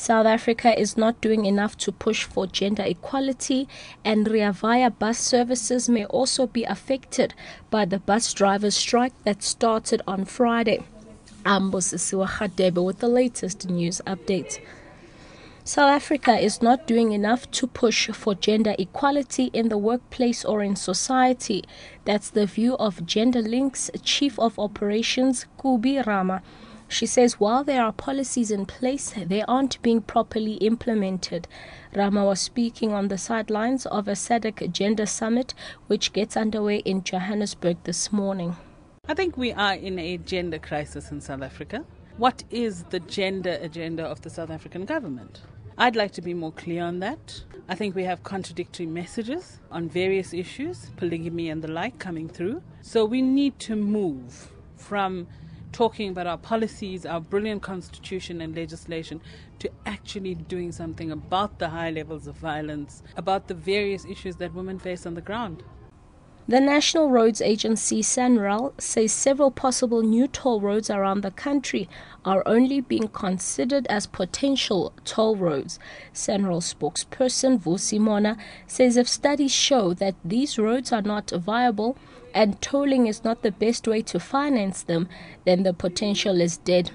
South Africa is not doing enough to push for gender equality, and Rea Vaya bus services may also be affected by the bus drivers' strike that started on Friday. Ambosisiwa Khadebe with the latest news updates. South Africa is not doing enough to push for gender equality in the workplace or in society. That's the view of Gender Link's Chief of Operations, Kubi Rama. She says while there are policies in place, they aren't being properly implemented. Rama was speaking on the sidelines of a SADC Gender Summit, which gets underway in Johannesburg this morning. I think we are in a gender crisis in South Africa. What is the gender agenda of the South African government? I'd like to be more clear on that. I think we have contradictory messages on various issues, polygamy and the like, coming through. So we need to move from talking about our policies, our brilliant constitution and legislation, to actually doing something about the high levels of violence, about the various issues that women face on the ground. The National Roads Agency, SANRAL, says several possible new toll roads around the country are only being considered as potential toll roads. SANRAL spokesperson Vusi Mona says if studies show that these roads are not viable and tolling is not the best way to finance them, then the potential is dead.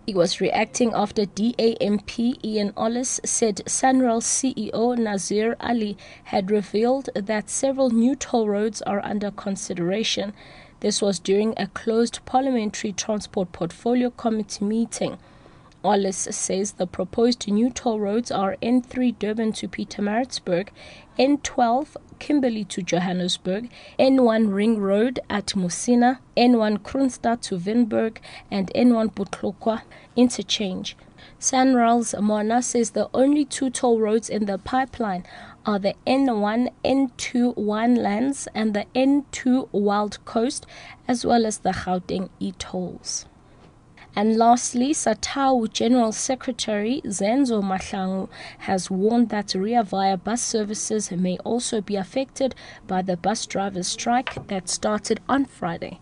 He was reacting after DAMP Ian Ollis said SANRAL CEO Nazir Ali had revealed that several new toll roads are under consideration. This was during a closed Parliamentary Transport Portfolio Committee meeting. Ollis says the proposed new toll roads are N3 Durban to Pietermaritzburg, N12 Kimberley to Johannesburg, N1 Ring Road at Musina, N1 Kroonstad to Wynberg, and N1 Botlokwa interchange. SANRAL's Mona says the only two toll roads in the pipeline are the N1, N2 Winelands and the N2 Wild Coast, as well as the Gauteng e-tolls. And lastly, SATAU General Secretary Zenzo Mahlangu has warned that Rea Vaya bus services may also be affected by the bus drivers' strike that started on Friday.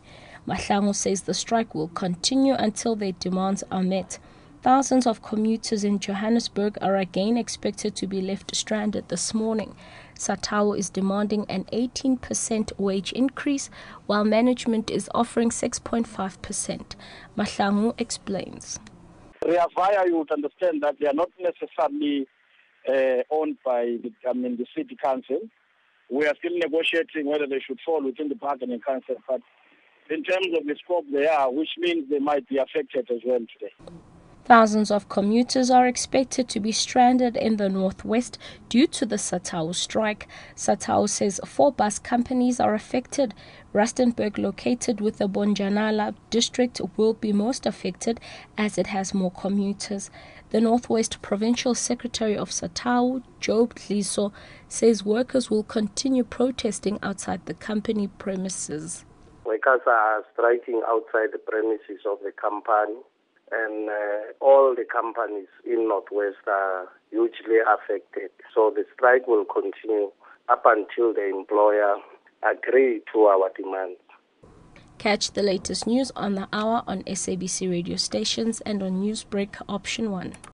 Mahlangu says the strike will continue until their demands are met. Thousands of commuters in Johannesburg are again expected to be left stranded this morning. SATAU is demanding an 18% wage increase, while management is offering 6.5%. Mahlangu explains. Rea Vaya, you would understand that they are not necessarily owned by the city council. We are still negotiating whether they should fall within the bargaining council, but in terms of the scope they are, which means they might be affected as well today. Thousands of commuters are expected to be stranded in the northwest due to the SATAU strike. SATAU says 4 bus companies are affected. Rustenburg, located with the Bonjanala district, will be most affected as it has more commuters. The Northwest Provincial Secretary of SATAU, Job Dliso, says workers will continue protesting outside the company premises. Workers are striking outside the premises of the company. And all the companies in Northwest are hugely affected. So the strike will continue up until the employer agrees to our demands. Catch the latest news on the hour on SABC radio stations and on Newsbreak Option 1.